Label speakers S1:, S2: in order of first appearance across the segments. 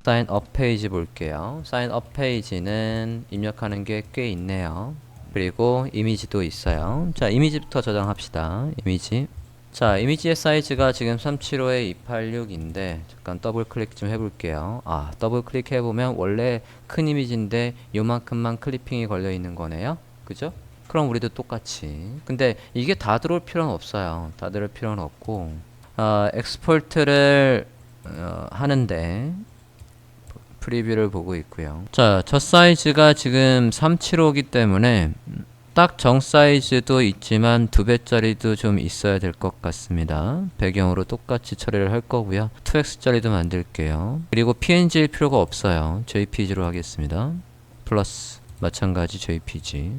S1: 사인 업 페이지 볼게요. 사인 업 페이지는 입력하는 게 꽤 있네요. 그리고 이미지도 있어요. 자, 이미지부터 저장합시다. 이미지. 자, 이미지의 사이즈가 지금 375에 286인데 잠깐 더블 클릭 좀 해볼게요. 아, 더블 클릭 해보면 원래 큰 이미지인데 요만큼만 클리핑이 걸려 있는 거네요. 그죠? 그럼 우리도 똑같이. 근데 이게 다 들어올 필요는 없어요. 다 들어올 필요는 없고, 엑스포트를 하는데 프리뷰를 보고 있고요. 자, 저 사이즈가 지금 375이기 때문에 딱 정 사이즈도 있지만 2배짜리도 좀 있어야 될 것 같습니다. 배경으로 똑같이 처리를 할 거고요. 2x짜리도 만들게요. 그리고 png일 필요가 없어요. jpg로 하겠습니다. 플러스 마찬가지 jpg.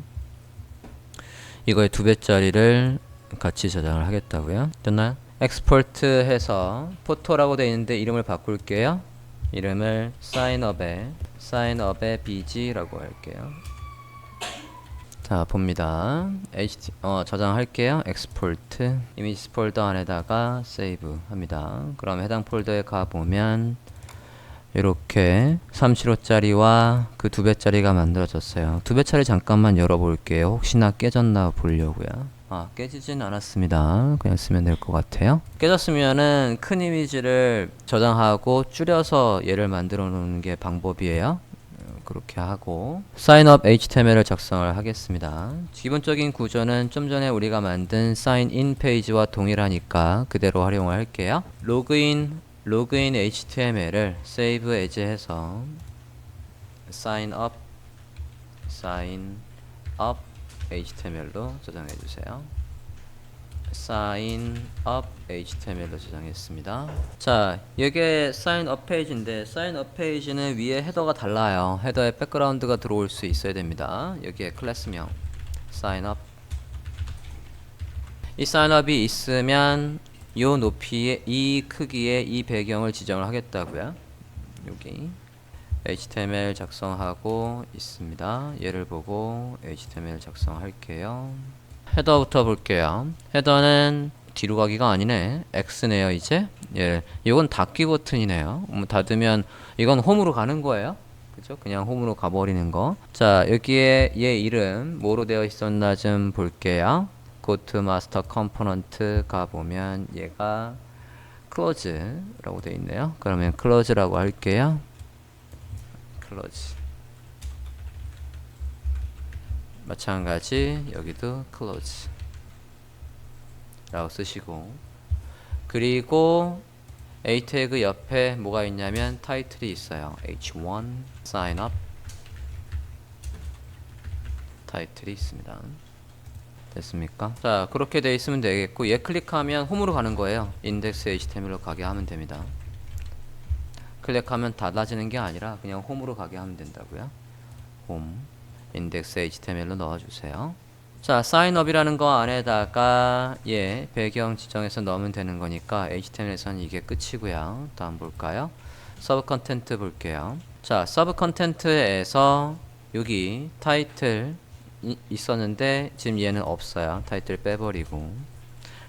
S1: 이거에 2배짜리를 같이 저장을 하겠다고요. 됐나요? 엑스포트 해서 포토라고 되어 있는데 이름을 바꿀게요. 이름을 사인업에 bg라고 할게요. 자, 봅니다. 저장할게요. 엑스포트 이미지 폴더 안에다가 세이브 합니다. 그럼 해당 폴더에 가보면 이렇게 375짜리와 그 2배짜리가 만들어졌어요. 2배짜리 잠깐만 열어볼게요. 혹시나 깨졌나 보려고요. 아, 깨지진 않았습니다. 그냥 쓰면 될 것 같아요. 깨졌으면은 큰 이미지를 저장하고 줄여서 얘를 만들어 놓는 게 방법이에요. 그렇게 하고 사인업 HTML을 작성을 하겠습니다. 기본적인 구조는 좀 전에 우리가 만든 사인인 페이지와 동일하니까 그대로 활용을 할게요. 로그인 HTML을 save as 해서 sign up HTML로 저장해 주세요. sign up HTML로 저장했습니다. 자, 이게 sign up 페이지인데 sign up 페이지는 위에 헤더가 달라요. 헤더에 백그라운드가 들어올 수 있어야 됩니다. 여기에 클래스명 sign up. 이 sign up이 있으면 요 높이에 이 크기의 이 배경을 지정을 하겠다고요. 여기 HTML 작성하고 있습니다. 얘를 보고 HTML 작성할게요. 헤더부터 볼게요. 헤더는 뒤로 가기가 아니네. X네요, 이제. 예, 이건 닫기 버튼이네요. 닫으면 이건 홈으로 가는 거예요. 그죠? 그냥 홈으로 가버리는 거. 자, 여기에 얘 이름 뭐로 되어 있었나 좀 볼게요. Go to Master Component 가보면 얘가 Close라고 되어 있네요. 그러면 Close라고 할게요. Close. 마찬가지 여기도 close 라고 쓰시고, 그리고 a 태그 옆에 뭐가 있냐면 타이틀이 있어요. h1 sign up 타이틀이 있습니다. 됐습니까? 자, 그렇게 돼 있으면 되겠고, 얘 클릭하면 홈으로 가는 거예요. 인덱스 HTML로 가게 하면 됩니다. 클릭하면 닫아지는 게 아니라 그냥 홈으로 가게 하면 된다고요. 홈 인덱스 HTML로 넣어주세요. 자, 사인업이라는 거 안에다가 배경 지정해서 넣으면 되는 거니까 HTML에서는 이게 끝이고요. 다음 볼까요? 서브 컨텐트 볼게요. 자, 서브 컨텐트에서 여기 타이틀 있었는데 지금 얘는 없어요. 타이틀 빼버리고,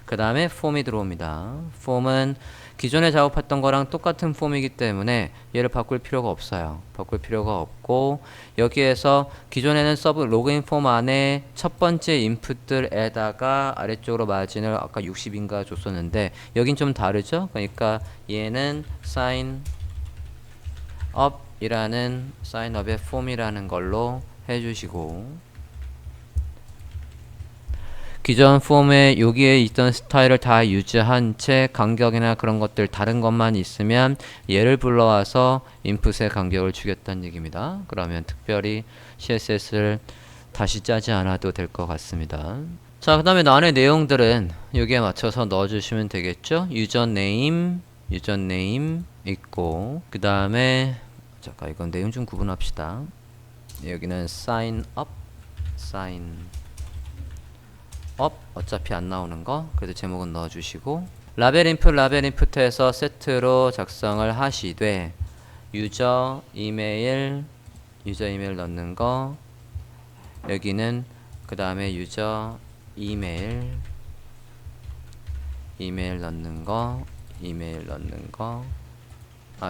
S1: 그 다음에 폼이 들어옵니다. 폼은 기존에 작업했던 거랑 똑같은 폼이기 때문에 얘를 바꿀 필요가 없어요. 바꿀 필요가 없고, 여기에서 기존에는 서브 로그인 폼 안에 첫 번째 인풋들에다가 아래쪽으로 마진을 아까 60인가 줬었는데 여긴 좀 다르죠. 그러니까 얘는 sign up 이라는 sign up의 폼이라는 걸로 해주시고, 기존 폼에 여기에 있던 스타일을 다 유지한 채 간격이나 그런 것들 다른 것만 있으면 얘를 불러와서 인풋의 간격을 주겠다는 얘기입니다. 그러면 특별히 CSS를 다시 짜지 않아도 될 것 같습니다. 자, 그 다음에 안의 내용들은 여기에 맞춰서 넣어주시면 되겠죠. 유저네임 있고, 그 다음에 잠깐 이건 내용 좀 구분합시다. 여기는 sign up 어차피 안 나오는 거, 그래도 제목은 넣어주시고, 라벨 인풋에서 세트로 작성을 하시되 유저 이메일 넣는 거, 여기는 그 다음에 유저 이메일 넣는 거,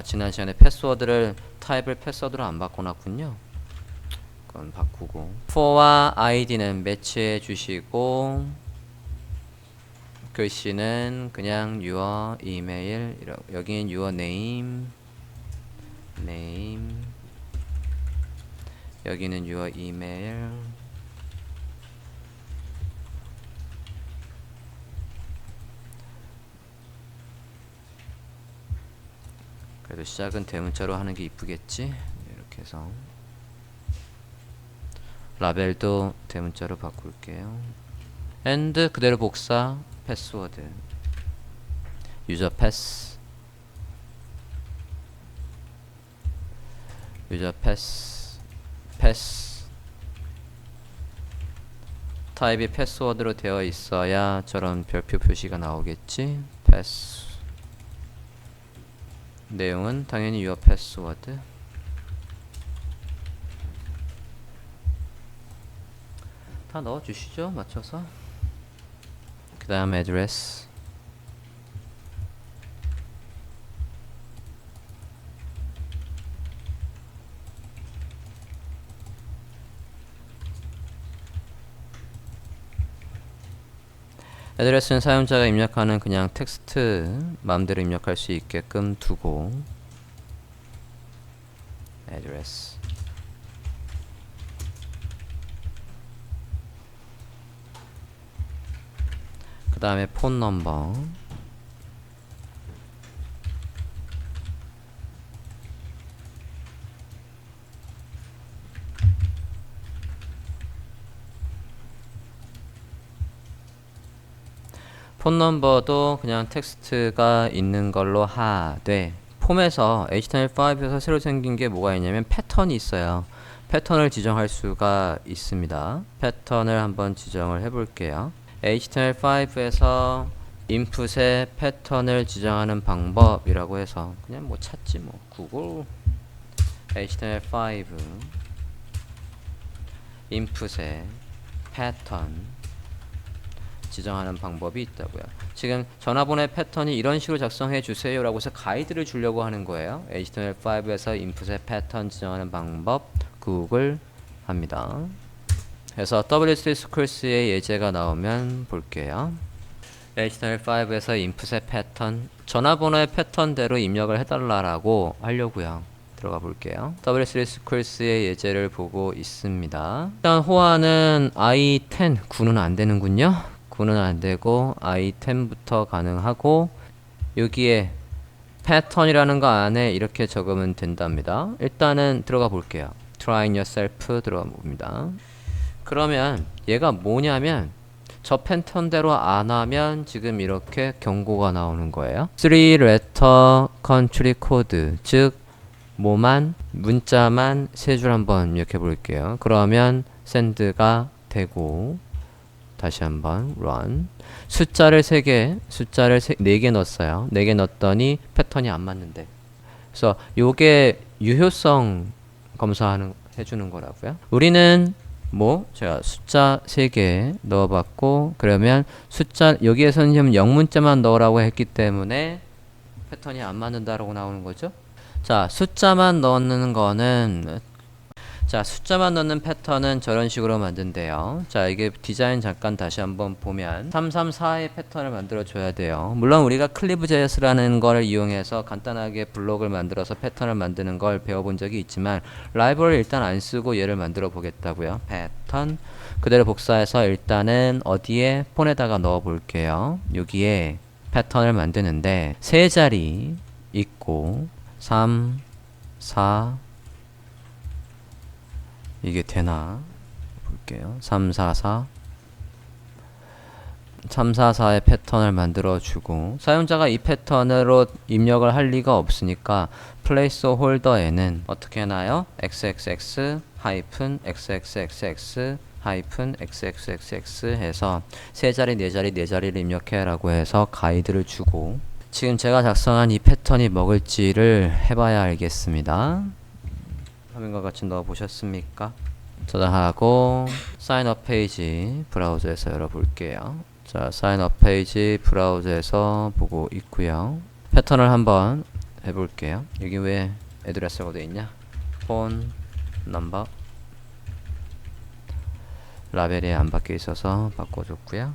S1: 지난 시간에 패스워드를 타입을 패스워드로 안 바꿔놨군요. 그건 바꾸고 for와 id는 매치해 주시고 글씨는 그냥 your email, 여기는 your name, 여기는 your email. 그래도 시작은 대문자로 하는 게 이쁘겠지? 이렇게 해서 라벨도 대문자로 바꿀게요. and 그대로 복사 패스워드 유저 패스 타입이 패스워드로 되어 있어야 저런 별표 표시가 나오겠지. 패스 내용은 당연히 your password. 다 넣어주시죠. 맞춰서. 그 다음 address. 애드레스는 사용자가 입력하는 그냥 텍스트 마음대로 입력할 수 있게끔 두고 address. 그 다음에 폰 넘버. 폰 넘버도 그냥 텍스트가 있는 걸로 하되 폼에서 HTML5에서 새로 생긴 게 뭐가 있냐면 패턴이 있어요. 패턴을 지정할 수가 있습니다. 패턴을 한번 지정을 해 볼게요. HTML5에서 인풋의 패턴을 지정하는 방법이라고 해서 그냥 뭐 찾지 뭐 구글 HTML5 인풋의 패턴 지정하는 방법이 있다고요. 지금 전화번호의 패턴이 이런 식으로 작성해 주세요 라고 해서 가이드를 주려고 하는 거예요. HTML5에서 인풋의 패턴 지정하는 방법 구글 합니다. 그래서 W3 Schools-의 예제가 나오면 볼게요. HTML5에서 인풋의 패턴 전화번호의 패턴대로 입력을 해달라고 하려고요. 들어가 볼게요. W3 Schools-의 예제를 보고 있습니다. 일단 호환은 I10 9는 안 되는군요. 9는 안 되고 I10부터 가능하고 여기에 패턴이라는 거 안에 이렇게 적으면 된답니다. 일단은 들어가 볼게요. Trying yourself 들어가 봅니다. 그러면 얘가 뭐냐면 저 패턴대로 안 하면 지금 이렇게 경고가 나오는 거예요. 3letter country code 즉 뭐만 문자만 세 줄 한번 입력해 볼게요. 그러면 send가 되고 다시 한번 run 숫자를 4개 넣었어요. 4개 넣었더니 패턴이 안 맞는데 그래서 요게 유효성 검사하는 해주는 거라고요. 우리는 뭐 제가 숫자 3개 넣어봤고 그러면 숫자 여기에서는 영문자만 넣으라고 했기 때문에 패턴이 안 맞는다라고 나오는 거죠. 자 숫자만 넣는 거는 숫자만 넣는 패턴은 저런 식으로 만든대요. 자, 이게 디자인 잠깐 다시 한번 보면 334의 패턴을 만들어 줘야 돼요. 물론 우리가 clip.js라는 걸 이용해서 간단하게 블록을 만들어서 패턴을 만드는 걸 배워본 적이 있지만 라이브러리를 일단 안 쓰고 얘를 만들어 보겠다고요. 패턴 그대로 복사해서 일단은 어디에 폰에다가 넣어 볼게요. 여기에 패턴을 만드는데 세 자리 있고 3, 4 이게 되나 볼게요. 344의 패턴을 만들어 주고 사용자가 이 패턴으로 입력을 할 리가 없으니까 플레이스홀더에는 어떻게 하나요? xxx xxxx xxxx 해서 세 자리, 네 자리, 네 자리를 입력해라고 해서 가이드를 주고 지금 제가 작성한 이 패턴이 먹을지를 해봐야 알겠습니다. 화면과 같이 넣어 보셨습니까? 저장하고 사인업 페이지 브라우저에서 열어볼게요. 자, 사인업 페이지 브라우저에서 보고 있고요. 패턴을 한번 해볼게요. 여기 왜 애드레스라고 되어 있냐? 폰 넘버 라벨이 안 바뀌어 있어서 바꿔줬고요.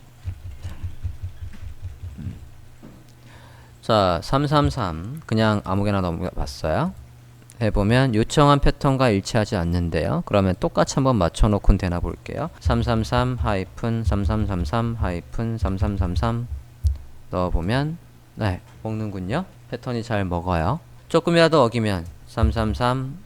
S1: 자, 333 그냥 아무개나 넘겨봤어요. 해보면 요청한 패턴과 일치하지 않는데요. 그러면 똑같이 한번 맞춰놓고 되나 볼게요. 333-3333-3333 넣어보면 네, 먹는군요. 패턴이 잘 먹어요. 조금이라도 어기면 333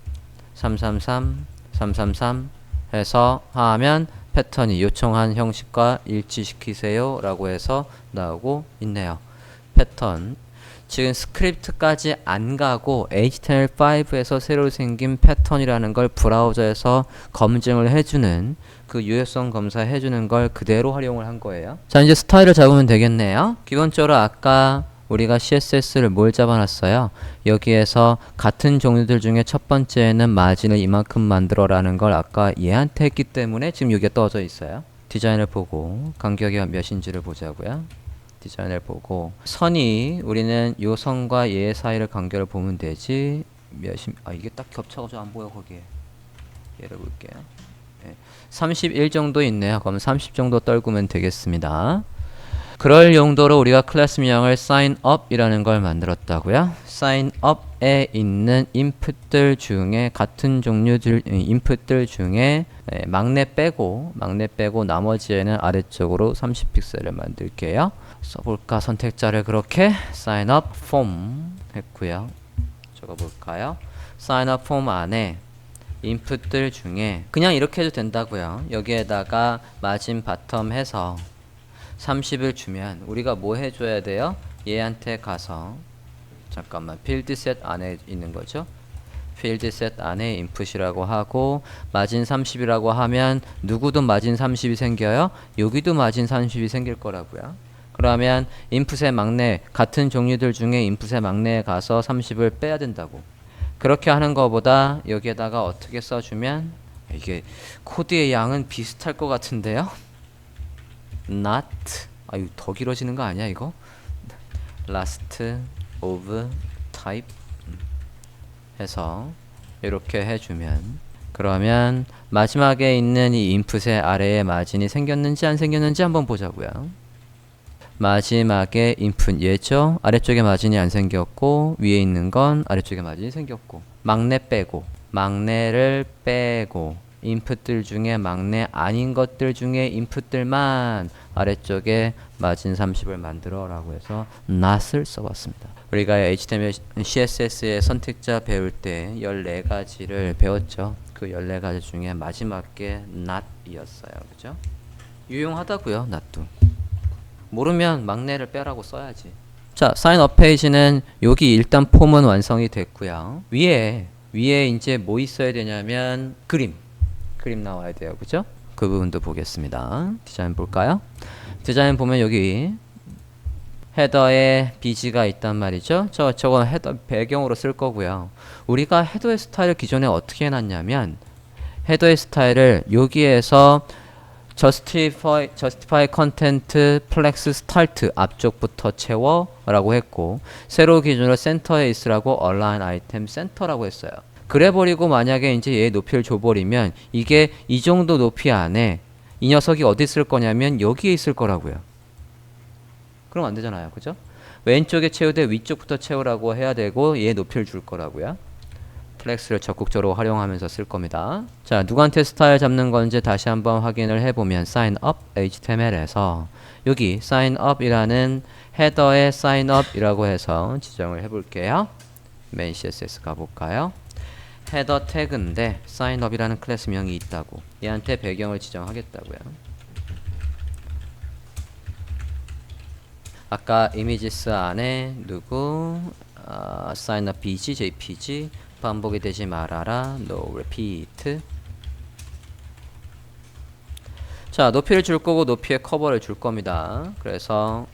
S1: 333 333 해서 하면 패턴이 요청한 형식과 일치시키세요 라고 해서 나오고 있네요. 패턴 지금 스크립트까지 안 가고 HTML5에서 새로 생긴 패턴이라는 걸 브라우저에서 검증을 해주는 그 유효성 검사 해주는 걸 그대로 활용을 한 거예요. 자, 이제 스타일을 잡으면 되겠네요. 기본적으로 아까 우리가 CSS를 뭘 잡아놨어요? 여기에서 같은 종류들 중에 첫 번째는 마진을 이만큼 만들어라는 걸 아까 얘한테 했기 때문에 지금 여기에 떠져 있어요. 디자인을 보고 간격이 몇인지를 보자고요. 디자인을 보고 선이 우리는 요 선과 얘 사이를 간격을 보면 되지. 이게 딱 겹쳐가지고 안 보여. 거기에 얘를 볼게요. 31 정도 있네요. 그럼 30 정도 떨구면 되겠습니다. 그럴 용도로 우리가 클래스 명을 signUp 이라는 걸 만들었다고요. signUp에 있는 인풋들 중에 같은 종류들 인풋들 중에 막내 빼고 나머지에는 아래쪽으로 30픽셀을 만들게요. 써볼까? 선택자를 그렇게 signUp form 했고요. 적어볼까요? signUp form 안에 인풋들 중에 그냥 이렇게 해도 된다고요. 여기에다가 마진 바텀 해서 30을 주면 우리가 뭐 해줘야 돼요? 얘한테 가서 잠깐만 필드셋 안에 있는 거죠. 필드셋 안에 인풋이라고 하고 마진 30이라고 하면 누구도 마진 30이 생겨요? 여기도 마진 30이 생길 거라고요. 그러면 인풋의 막내 같은 종류들 중에 인풋의 막내에 가서 30을 빼야 된다고. 그렇게 하는 것보다 여기에다가 어떻게 써주면 이게 코드의 양은 비슷할 것 같은데요. not 이거 더 길어지는 거 아니야 이거? last of type 해서 이렇게 해주면 그러면 마지막에 있는 이 인풋의 아래에 마진이 생겼는지 안 생겼는지 한번 보자고요. 마지막에 인풋 얘죠. 아래쪽에 마진이 안 생겼고 위에 있는 건 아래쪽에 마진이 생겼고 막내를 빼고 인풋들 중에 막내 아닌 것들 중에 인풋들만 아래쪽에 마진 30을 만들어 라고 해서 not을 써봤습니다. 우리가 HTML, CSS의 선택자 배울 때 14가지를 배웠죠. 그 14가지 중에 마지막 게 not이었어요. 그죠? 유용하다고요. not도. 모르면 막내를 빼라고 써야지. 자, 사인업 페이지는 여기 일단 폼은 완성이 됐고요. 위에 이제 뭐 있어야 되냐면 그림 나와야 돼요. 그죠? 그 부분도 보겠습니다. 디자인 볼까요? 디자인 보면 여기 헤더에 BG가 있단 말이죠. 저건 헤더 배경으로 쓸 거고요. 우리가 헤더의 스타일을 기존에 어떻게 해놨냐면 헤더의 스타일을 여기에서 justify content flex start 앞쪽부터 채워 라고 했고 세로 기준으로 센터에 있으라고 align item center라고 했어요. 그래버리고 만약에 이제 얘 높이를 줘버리면 이게 이 정도 높이 안에 이 녀석이 어디 있을 거냐면 여기에 있을 거라고요. 그럼 안 되잖아요. 그죠? 왼쪽에 채우되 위쪽부터 채우라고 해야 되고 얘 높이를 줄 거라고요. 플렉스를 적극적으로 활용하면서 쓸 겁니다. 자, 누구한테 스타일 잡는 건지 다시 한번 확인을 해보면 sign up HTML에서 여기 sign up이라는 헤더에 sign up이라고 해서 지정을 해볼게요. main CSS 가볼까요? 헤더 태그인데 sign up이라는 클래스명이 있다고 얘한테 배경을 지정하겠다고요. 아까 images 안에 누구 sign up bg jpg 반복이 되지 말아라 no repeat. 자, 높이를 줄 거고 높이에 커버를 줄 겁니다. 그래서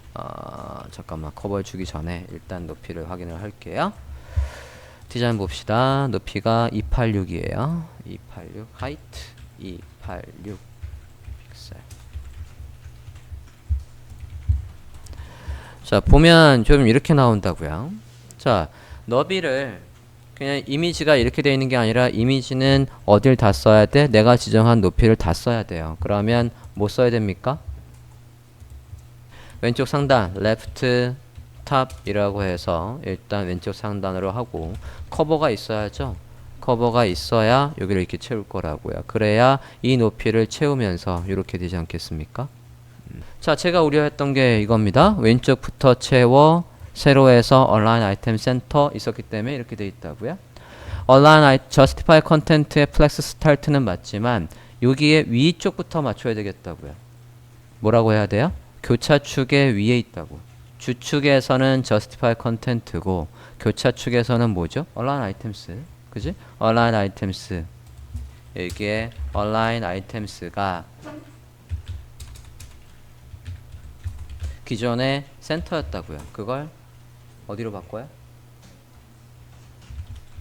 S1: 잠깐만 커버를 주기 전에 일단 높이를 확인을 할게요. 디자인 봅시다. 높이가 286이에요. 286 height 286 픽셀. 자, 보면 좀 이렇게 나온다고요. 자, 너비를 그냥 이미지가 이렇게 되어 있는 게 아니라 이미지는 어딜 다 써야 돼? 내가 지정한 높이를 다 써야 돼요. 그러면 뭐 써야 됩니까? 왼쪽 상단 left top이라고 해서 일단 왼쪽 상단으로 하고 커버가 있어야죠. 커버가 있어야 여기를 이렇게 채울 거라고요. 그래야 이 높이를 채우면서 이렇게 되지 않겠습니까? 자, 제가 우려했던 게 이겁니다. 왼쪽부터 채워 세로에서 align item center 있었기 때문에 이렇게 돼 있다고요. align justify content의 flex start는 맞지만 여기에 위쪽부터 맞춰야 되겠다고요. 뭐라고 해야 돼요? 교차축의 위에 있다고. 주축에서는 justify content고 교차축에서는 뭐죠? align items. 그지? align items. 여기에 align items가 기존의 센터였다고요. 그걸 어디로 바꿔요?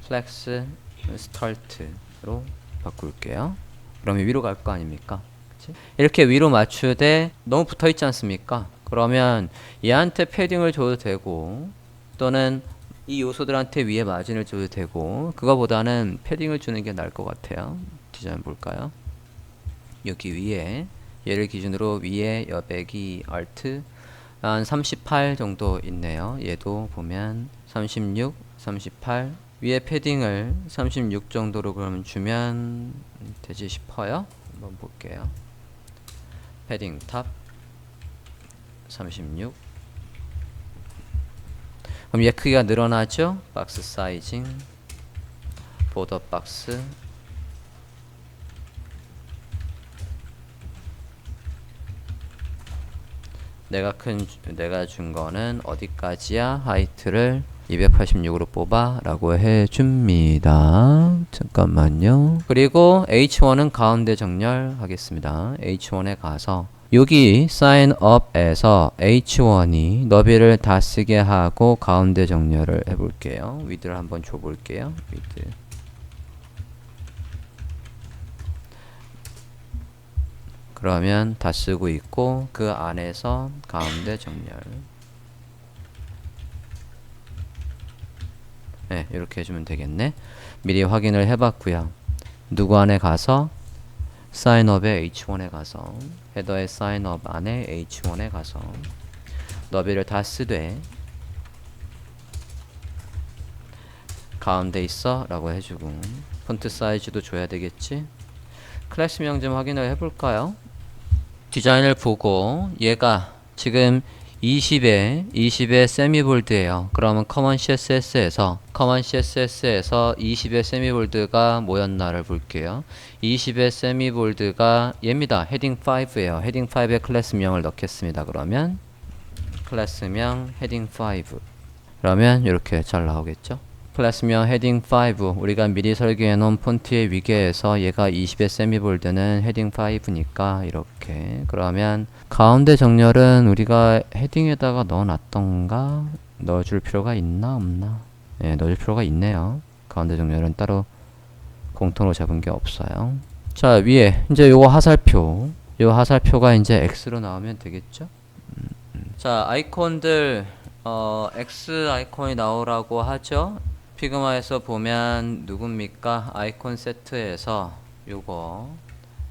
S1: flex start로 바꿀게요. 그러면 위로 갈 거 아닙니까? 그치? 이렇게 위로 맞추되 너무 붙어 있지 않습니까? 그러면 얘한테 패딩을 줘도 되고 또는 이 요소들한테 위에 마진을 줘도 되고 그거보다는 패딩을 주는 게 나을 것 같아요. 디자인 볼까요? 여기 위에 얘를 기준으로 위에 여백이 alt 한 38 정도 있네요. 얘도 보면 36, 38 위에 패딩을 36 정도로 그러면 주면 되지 싶어요. 한번 볼게요. 패딩 탑 36. 그럼 얘 크기가 늘어나죠? 박스 사이징 보더 박스 내가 준 거는 어디까지야? 하이트를 286으로 뽑아 라고 해줍니다. 잠깐만요. 그리고 H1은 가운데 정렬하겠습니다. H1에 가서 여기 sign up에서 H1이 너비를 다 쓰게 하고 가운데 정렬을 해볼게요. width를 한번 줘볼게요. width. 그러면 다 쓰고 있고 그 안에서 가운데 정렬. 네, 이렇게 해주면 되겠네. 미리 확인을 해봤고요. 누구 안에 가서 사인업의 H1에 가서 헤더의 사인업 안에 H1에 가서 너비를 다 쓰되 가운데 있어 라고 해주고 폰트 사이즈도 줘야 되겠지. 클래스명 좀 확인을 해볼까요? 디자인을 보고 얘가 지금 20의 세미볼드예요. 그러면 커먼 CSS에서 20의 세미볼드가 뭐였나를 볼게요. 20의 세미볼드가 얘입니다. 헤딩 5예요. 헤딩 5의 클래스명을 넣겠습니다. 그러면 클래스명 헤딩 5 그러면 이렇게 잘 나오겠죠. 클래스명 헤딩 5 우리가 미리 설계해 놓은 폰트의 위계에서 얘가 20의 세미볼드는 헤딩 5니까 이렇게. 그러면 가운데 정렬은 우리가 헤딩에다가 넣어놨던가 넣어줄 필요가 있나 없나? 네, 넣어줄 필요가 있네요. 가운데 정렬은 따로 공통으로 잡은 게 없어요. 자, 위에 이제 요거 하살표, 요 하살표가 이제 X로 나오면 되겠죠. 자, 아이콘들 X 아이콘이 나오라고 하죠. 피그마에서 보면 누굽니까? 아이콘 세트에서 요거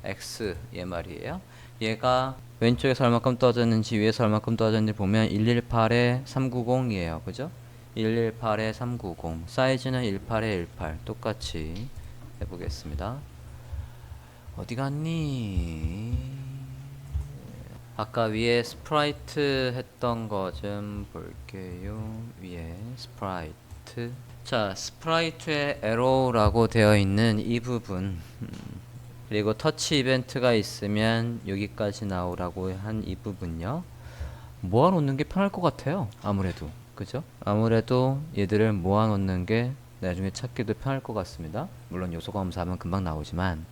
S1: X 얘 말이에요. 얘가 왼쪽에서 얼마큼 떨어졌는지 위에서 얼마큼 떨어졌는지 보면 118에 390이에요. 그죠? 118에 390 사이즈는 18에 18 똑같이 해보겠습니다. 어디 갔니? 아까 위에 스프라이트 했던 거 좀 볼게요. 위에 스프라이트. 자, 스프라이트에 에로우라고 되어 있는 이 부분 그리고 터치 이벤트가 있으면 여기까지 나오라고 한 이 부분요. 모아놓는 게 편할 것 같아요. 아무래도 그죠? 아무래도 얘들을 모아놓는 게 나중에 찾기도 편할 것 같습니다. 물론 요소 검사하면 금방 나오지만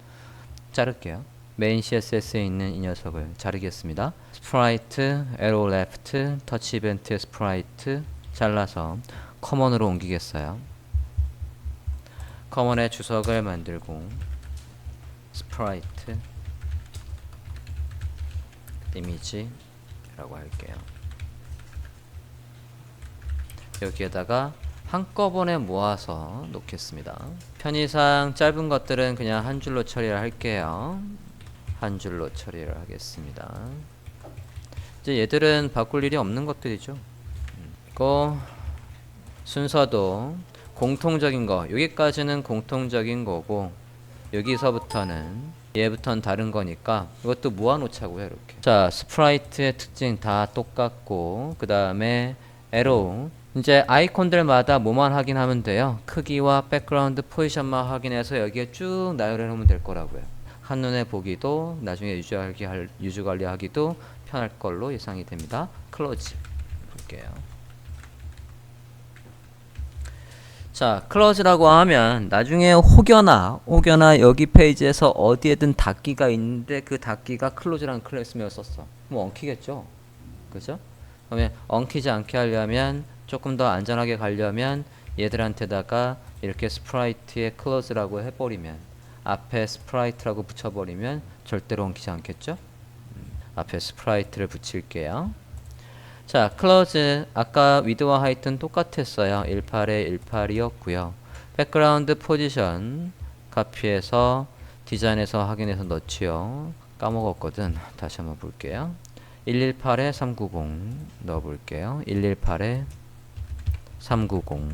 S1: 자를게요. 메인 CSS에 있는 이 녀석을 자르겠습니다. 스프라이트, 에로 레프트, 터치 이벤트 스프라이트 잘라서 커먼으로 옮기겠어요. 커먼의 주석을 만들고 스프라이트 이미지라고 할게요. 여기에다가 한꺼번에 모아서 놓겠습니다. 편의상 짧은 것들은 그냥 한 줄로 처리를 할게요. 한 줄로 처리를 하겠습니다. 이제 얘들은 바꿀 일이 없는 것들이죠. 그 순서도 공통적인 거, 여기까지는 공통적인 거고 여기서부터는 얘부터는 다른 거니까 이것도 모아놓자고요. 이렇게. 자, 스프라이트의 특징 다 똑같고 그 다음에 에로우, 이제 아이콘들마다 뭐만 확인하면 돼요. 크기와 백그라운드 포지션만 확인해서 여기에 쭉 나열해 놓으면 될 거라고요. 한눈에 보기도 나중에 유저 관리하기도 편할 걸로 예상이 됩니다. 클로즈 볼게요. 자, 클로즈라고 하면 나중에 혹여나 여기 페이지에서 어디에든 닫기가 있는데 그 닫기가 클로즈라는 클래스명을 썼어. 뭐 엉키겠죠? 그죠? 그러면 엉키지 않게 하려면 조금 더 안전하게 가려면 얘들한테다가 이렇게 스프라이트에 클로즈라고 해버리면 앞에 스프라이트라고 붙여버리면 절대로 엉키지 않겠죠? 앞에 스프라이트를 붙일게요. 자, 클로즈 아까 위드와 하이트는 똑같았어요. 18에 18이었고요. 백그라운드 포지션 카피해서 디자인에서 확인해서 넣지요. 까먹었거든. 다시 한번 볼게요. 118에 390 넣어볼게요. 118에 390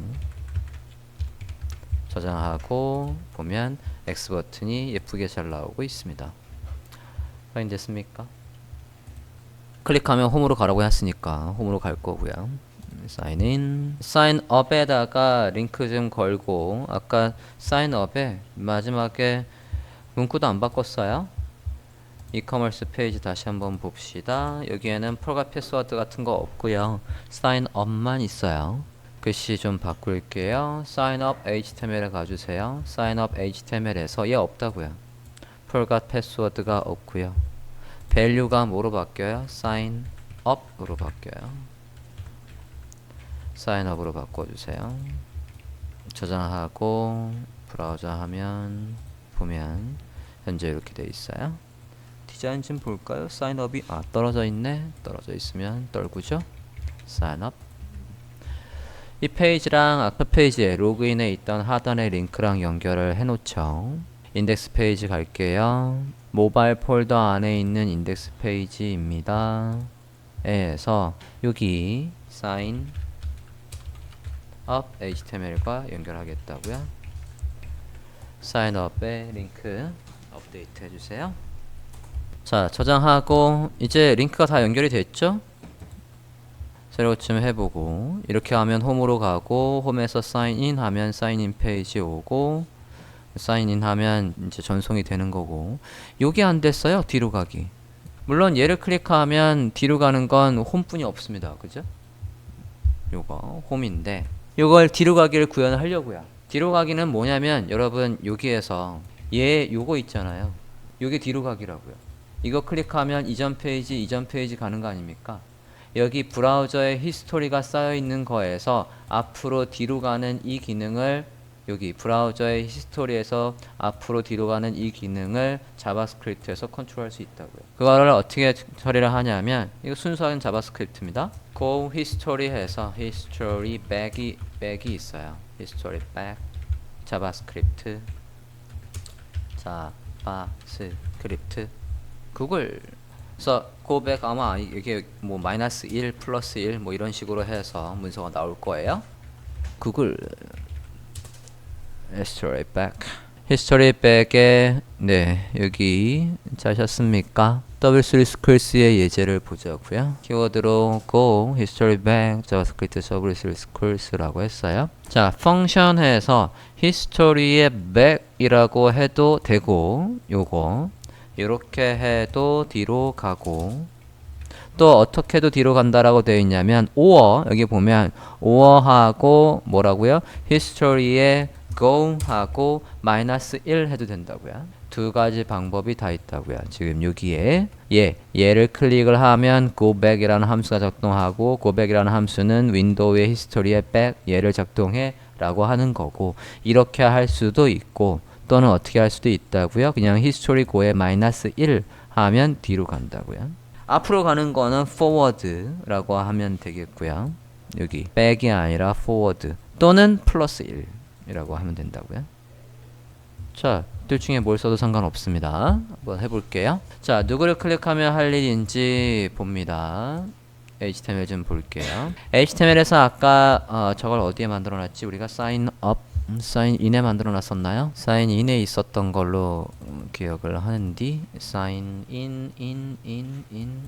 S1: 저장하고 보면 X 버튼이 예쁘게 잘 나오고 있습니다. 확인 됐습니까? 클릭하면 홈으로 가라고 했으니까 홈으로 갈 거고요. 사인인, 사인업에다가 링크 좀 걸고 아까 사인업에 마지막에 문구도 안 바꿨어요. 이커머스 페이지 다시 한번 봅시다. 여기에는 폴가 패스워드 같은 거 없고요. 사인업만 있어요. 글씨 좀 바꿀게요. 사인업 HTML에 가주세요. 사인업 HTML에서 얘 없다고요. 폴가 패스워드가 없고요. 밸류가 뭐로 바뀌어요? 사인업으로 바뀌어요. 사인업으로 바꿔주세요. 저장하고 브라우저 하면 보면 현재 이렇게 돼 있어요. 디자인 좀 볼까요? 사인업이 떨어져 있네. 떨어져 있으면 떨구죠. 사인업. 이 페이지랑 아까 페이지에 로그인에 있던 하단의 링크랑 연결을 해 놓죠. 인덱스 페이지 갈게요. 모바일 폴더 안에 있는 인덱스 페이지입니다. 에서 여기 sign up HTML과 연결하겠다고요. sign up에 링크 업데이트 해주세요. 자, 저장하고 이제 링크가 다 연결이 됐죠? 새로 좀 해보고 이렇게 하면 홈으로 가고 홈에서 사인인 하면 사인인 페이지 오고 사인인 하면 이제 전송이 되는 거고 요게 안 됐어요. 뒤로 가기. 물론 얘를 클릭하면 뒤로 가는 건 홈뿐이 없습니다. 그죠? 요거 홈인데 요걸 뒤로 가기를 구현하려고요. 뒤로 가기는 뭐냐면 여러분 여기에서 얘 요거 있잖아요. 요게 뒤로 가기라고요. 이거 클릭하면 이전 페이지 가는 거 아닙니까? 여기 브라우저에 히스토리가 쌓여 있는 거에서 앞으로 뒤로 가는 이 기능을 여기 브라우저의 히스토리에서 앞으로 뒤로 가는 이 기능을 자바스크립트에서 컨트롤할 수 있다고요. 그거를 어떻게 처리를 하냐면 이거 순수한 자바스크립트입니다. go history 해서 history back이 있어요. history back 자바스크립트 구글 그래서 go back 아마 이게 뭐 -1 +1 뭐 이런 식으로 해서 문서가 나올 거예요. 구글 history back에 네 여기 짜셨습니까? W3 Schools,의 예제를 보자고요. 키워드로 go history back 자바스크립트 W3 Schools,라고 했어요. 자, 펑션에서 history의 back이라고 해도 되고 요거 이렇게 해도 뒤로 가고 또 어떻게 해도 뒤로 간다라고 되어 있냐면 or 여기 보면 or하고 뭐라고요? history에 go 하고 -1 해도 된다고요. 두 가지 방법이 다 있다고요. 지금 여기에 얘를 클릭을 하면 go back이라는 함수가 작동하고 go back이라는 함수는 윈도우의 히스토리에 back 얘를 작동해 라고 하는 거고 이렇게 할 수도 있고 또는 어떻게 할 수도 있다고요. 그냥 history go에 -1 하면 뒤로 간다고요. 앞으로 가는 거는 forward 라고 하면 되겠고요. 여기 back이 아니라 forward 또는 플러스 1이라고 하면 된다고요. 자, 둘 중에 뭘 써도 상관없습니다. 한번 해볼게요. 자, 누구를 클릭하면 할 일인지 봅니다. HTML 좀 볼게요. HTML에서 아까 저걸 어디에 만들어놨지? 우리가 sign up, sign in에 만들어놨었나요? sign in에 있었던 걸로 기억을 하는데 sign in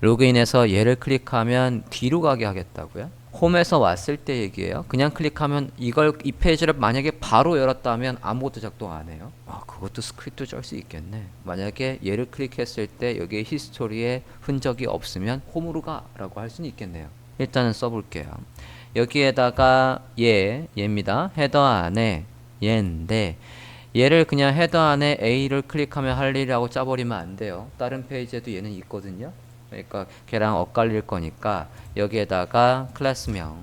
S1: 로그인에서 얘를 클릭하면 뒤로 가게 하겠다고요? 홈에서 왔을 때 얘기예요. 그냥 클릭하면 이 페이지를 만약에 바로 열었다면 아무것도 작동 안 해요. 그것도 스크립트 쩔 수 있겠네. 만약에 얘를 클릭했을 때 여기에 히스토리에 흔적이 없으면 홈으로 가라고 할 수는 있겠네요. 일단은 써볼게요. 여기에다가 얘입니다. 헤더 안에 얘인데 얘를 그냥 헤더 안에 A를 클릭하면 할 일이라고 짜버리면 안 돼요. 다른 페이지에도 얘는 있거든요. 그러니까 걔랑 엇갈릴 거니까 여기에다가 클래스명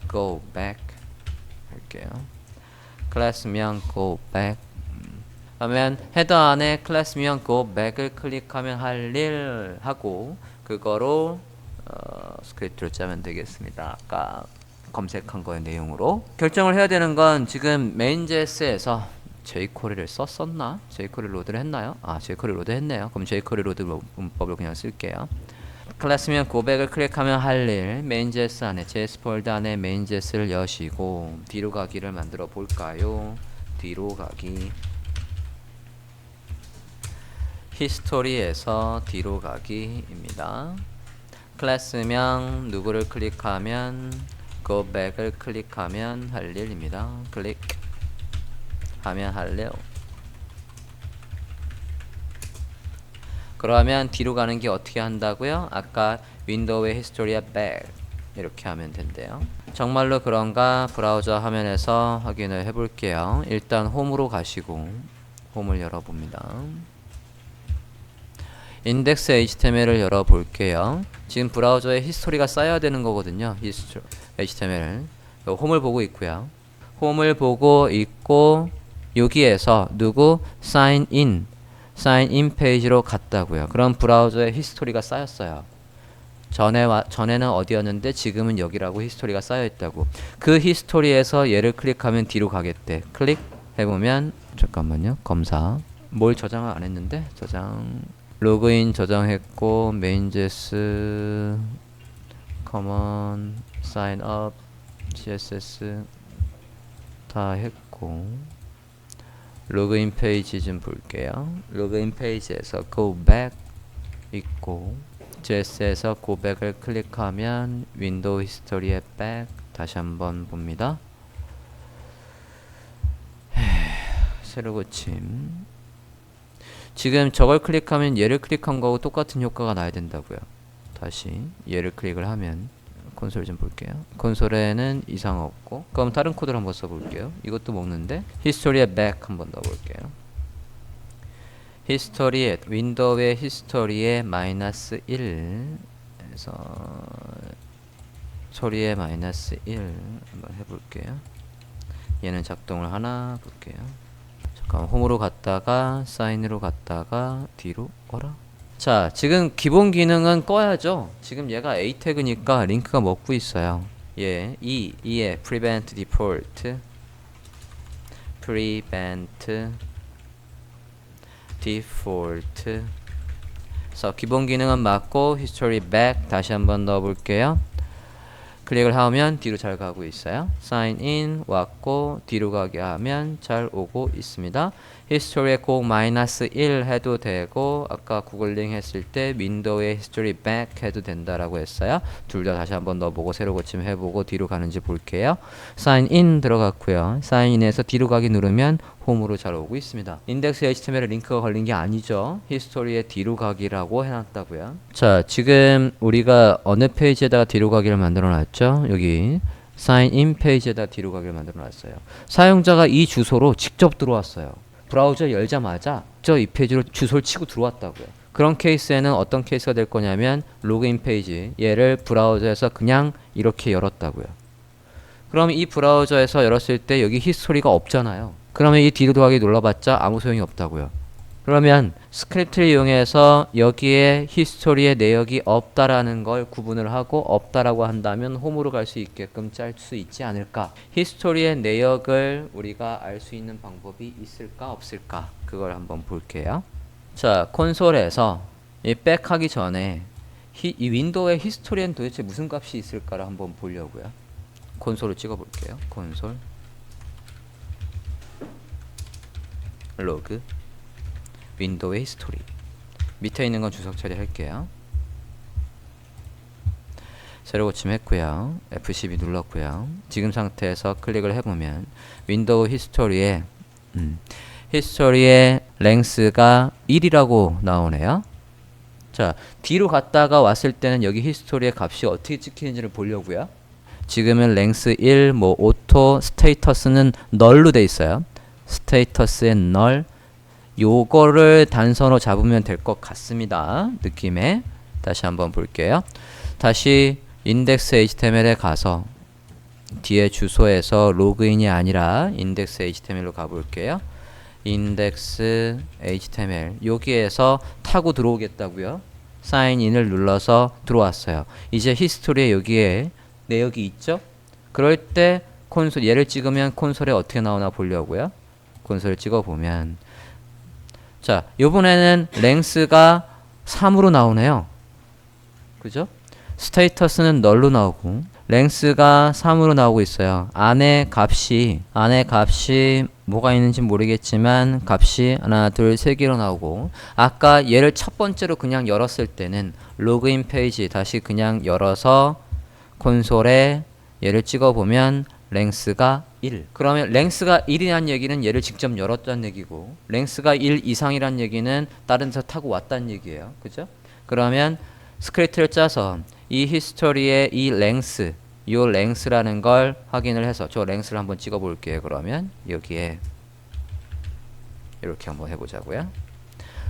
S1: go back 할게요. 클래스명 go back 하면 헤더 안에 클래스명 go back을 클릭하면 할 일 하고 그거로 스크립트를 짜면 되겠습니다. 아까 검색한 거의 내용으로 결정을 해야 되는 건 지금 main.js에서 jQuery를 썼었나? jQuery 로드를 했나요? jQuery 로드 했네요. 그럼 jQuery 로드 문법을 그냥 쓸게요. 클래스명 고백을 클릭하면 할 일 main.js 안에 js 폴더 안에 main.js를 여시고 뒤로 가기를 만들어 볼까요? 뒤로 가기 히스토리에서 뒤로 가기입니다. 클래스명 누구를 클릭하면 go back을 클릭하면 할 일입니다. 클릭 하면 할래요. 그러면 뒤로 가는 게 어떻게 한다고요? 아까 윈도우의 히스토리에 back 이렇게 하면 된대요. 정말로 그런가 브라우저 화면에서 확인을 해볼게요. 일단 홈으로 가시고 홈을 열어봅니다. 인덱스 HTML을 열어볼게요. 지금 브라우저에 히스토리가 쌓여야 되는 거거든요. HTML 홈을 보고 있고요. 홈을 보고 있고 여기에서 누구 sign in 페이지로 갔다고요. 그럼 브라우저에 히스토리가 쌓였어요. 전에는 어디였는데 지금은 여기라고 히스토리가 쌓여 있다고. 그 히스토리에서 얘를 클릭하면 뒤로 가겠대. 클릭 해보면 잠깐만요. 검사 뭘 저장을 안 했는데 저장 로그인 저장했고 main.js common sign up css 다 했고 로그인 페이지 좀 볼게요. 로그인 페이지에서 go back 있고 JS에서 go back을 클릭하면 윈도우 히스토리에 back 다시 한번 봅니다. 새로 고침. 지금 저걸 클릭하면 얘를 클릭한 거하고 똑같은 효과가 나야 된다고요. 다시 얘를 클릭을 하면 콘솔 좀 볼게요. 콘솔에는 이상 없고 그럼 다른 코드를 한번 써볼게요. 이것도 먹는데 히스토리에 back 한번 넣어볼게요. 히스토리에 윈도우의 히스토리에 마이너스 1에서 소리에 마이너스 1 한번 해볼게요. 얘는 작동을 하나 볼게요. 잠깐 홈으로 갔다가 사인으로 갔다가 뒤로 어라? 자, 지금 기본 기능은 꺼야죠. 지금 얘가 A 태그니까 링크가 먹고 있어요. E에 prevent default 그래서 기본 기능은 맞고 history back 다시 한번 넣어볼게요. 클릭을 하면 뒤로 잘 가고 있어요. sign in 왔고 뒤로 가게 하면 잘 오고 있습니다. 히스토리에 꼭 -1 해도 되고 아까 구글링 했을 때 윈도우에 히스토리 back 해도 된다라고 했어요. 둘 다 다시 한번 넣어보고 새로 고침 해보고 뒤로 가는지 볼게요. sign in 들어갔고요. sign in에서 뒤로 가기 누르면 홈으로 잘 오고 있습니다. 인덱스 HTML에 링크가 걸린 게 아니죠. 히스토리에 뒤로 가기라고 해놨다고요. 자, 지금 우리가 어느 페이지에다가 뒤로 가기를 만들어 놨죠? 여기 sign in 페이지에다 뒤로 가기를 만들어 놨어요. 사용자가 이 주소로 직접 들어왔어요. 브라우저 열자마자 이 페이지로 주소를 치고 들어왔다고요. 그런 케이스에는 어떤 케이스가 될 거냐면 로그인 페이지 얘를 브라우저에서 그냥 이렇게 열었다고요. 그럼 이 브라우저에서 열었을 때 여기 히스토리가 없잖아요. 그러면 이 뒤로 가기 눌러봤자 아무 소용이 없다고요. 그러면 스크립트를 이용해서 여기에 히스토리의 내역이 없다라는 걸 구분을 하고 없다라고 한다면 홈으로 갈 수 있게끔 짤 수 있지 않을까? 히스토리의 내역을 우리가 알 수 있는 방법이 있을까 없을까? 그걸 한번 볼게요. 자, 콘솔에서 이 백하기 전에 이 윈도우의 히스토리엔 도대체 무슨 값이 있을까를 한번 보려고요. 콘솔을 찍어 볼게요. 콘솔 로그 윈도우의 히스토리 밑에 있는 건 주석 처리할게요. 새로 고침했고요. F12 눌렀고요. 지금 상태에서 클릭을 해보면 윈도우 히스토리에 히스토리의 랭스가 1이라고 나오네요. 자, 뒤로 갔다가 왔을 때는 여기 히스토리의 값이 어떻게 찍히는지를 보려고요. 지금은 랭스 1, 뭐 오토, 스테이터스는 널로 돼 있어요. 스테이터스의 널 요거를 단서로 잡으면 될 것 같습니다. 느낌에. 다시 한번 볼게요. 다시 인덱스 HTML에 가서 뒤에 주소에서 로그인이 아니라 인덱스 HTML로 가볼게요. 인덱스 HTML 여기에서 타고 들어오겠다고요. 사인인을 눌러서 들어왔어요. 이제 히스토리에 여기에 내역이 있죠? 그럴 때 콘솔 얘를 찍으면 콘솔에 어떻게 나오나 보려고요. 콘솔을 찍어보면 자, 요번에는 랭스가 3으로 나오네요. 그죠? 스테이터스는 널로 나오고 랭스가 3으로 나오고 있어요. 안에 값이 뭐가 있는지 모르겠지만 값이 하나, 둘, 세 개로 나오고 아까 얘를 첫 번째로 그냥 열었을 때는 로그인 페이지 다시 그냥 열어서 콘솔에 얘를 찍어보면 랭스가 1. 그러면 랭스가 1이라는 얘기는 얘를 직접 열었다는 얘기고 랭스가 1 이상이라는 얘기는 다른 데서 타고 왔다는 얘기예요. 그죠? 그러면 스크립트를 짜서 이 히스토리의 이 랭스 요 랭스라는 걸 확인을 해서 저 랭스를 한번 찍어 볼게요. 그러면 여기에 이렇게 한번 해보자고요.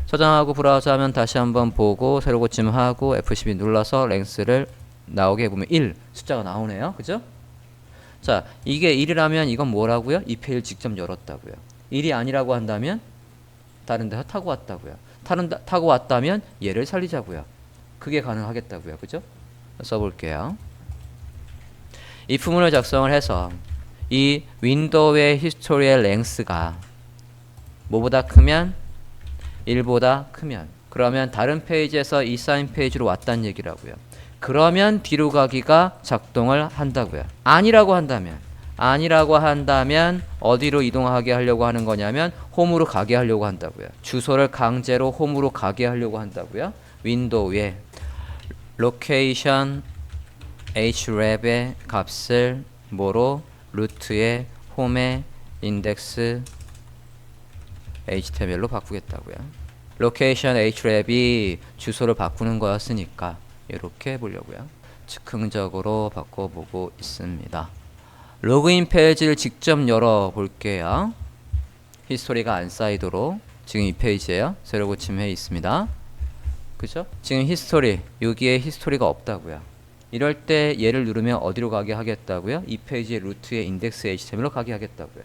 S1: 저장하고 브라우저 하면 다시 한번 보고 새로 고침하고 F12 눌러서 랭스를 나오게 해보면 1 숫자가 나오네요. 그죠? 자, 이게 1이라면 이건 뭐라고요? 이 페이지를 직접 열었다고요. 1이 아니라고 한다면 다른 데서 타고 왔다고요. 타고 왔다면 얘를 살리자고요. 그게 가능하겠다고요. 그죠? 써볼게요. if문을 작성을 해서 이 윈도우의 히스토리의 랭스가 뭐보다 크면 1보다 크면 그러면 다른 페이지에서 이 사인 페이지로 왔다는 얘기라고요. 그러면 뒤로 가기가 작동을 한다고요. 아니라고 한다면 어디로 이동하게 하려고 하는 거냐면 홈으로 가게 하려고 한다고요. 주소를 강제로 홈으로 가게 하려고 한다고요. 윈도우에 로케이션 href의 값을 뭐로 루트의 홈의 인덱스 html로 바꾸겠다고요. 로케이션 href이 주소를 바꾸는 거였으니까 이렇게 해보려고요. 즉흥적으로 바꿔보고 있습니다. 로그인 페이지를 직접 열어볼게요. 히스토리가 안 쌓이도록 지금 이 페이지에요. 새로 고침해 있습니다. 그죠? 지금 히스토리 여기에 히스토리가 없다고요. 이럴 때 얘를 누르면 어디로 가게 하겠다고요? 이 페이지의 루트의 인덱스 HTML로 가게 하겠다고요.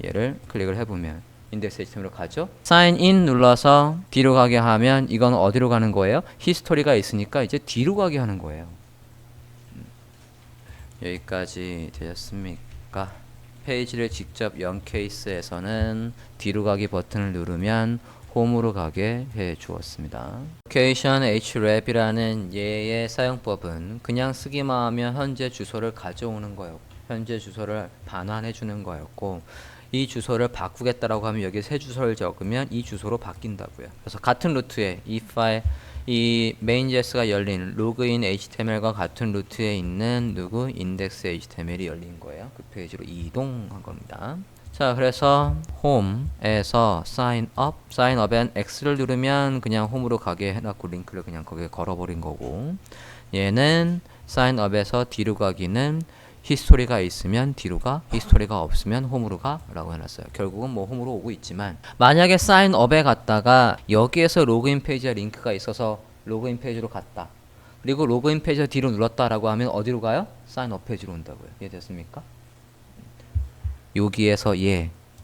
S1: 얘를 클릭을 해보면 인덱스 HTML로 가죠. 사인 인 눌러서 뒤로 가게 하면 이건 어디로 가는 거예요? 히스토리가 있으니까 이제 뒤로 가게 하는 거예요. 여기까지 되셨습니까? 페이지를 직접 연 케이스에서는 뒤로 가기 버튼을 누르면 홈으로 가게 해 주었습니다. location href이라는 얘의 사용법은 그냥 쓰기만 하면 현재 주소를 가져오는 거였고 현재 주소를 반환해 주는 거였고 이 주소를 바꾸겠다라고 하면 여기에 새 주소를 적으면 이 주소로 바뀐다고요. 그래서 같은 루트에 이 파일 이 main.js가 열린 로그인 html과 같은 루트에 있는 누구 인덱스 html이 열린 거예요. 그 페이지로 이동한 겁니다. 자, 그래서 홈에서 sign up엔 X를 누르면 그냥 홈으로 가게 해놨고 링크를 그냥 거기에 걸어버린 거고 얘는 sign up에서 뒤로 가기는 히스토리가 있으면 뒤로 가, 히스토리가 없으면 홈으로 가 라고 해놨어요. 결국은 뭐 홈으로 오고 있지만 만약에 sign up에 갔다가 여기에서 로그인 페이지에 링크가 있어서 로그인 페이지로 갔다. 그리고 로그인 페이지에서 뒤로 눌렀다라고 하면 어디로 가요? sign up 페이지로 온다고요. 이해됐습니까? 여기에서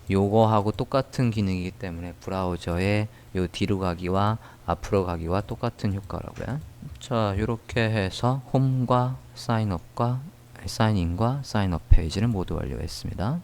S1: 요거하고 똑같은 기능이기 때문에 브라우저에 요 뒤로 가기와 앞으로 가기와 똑같은 효과라고요. 자, 이렇게 해서 홈과 사인업과 사인인과 사인업 페이지를 모두 완료했습니다.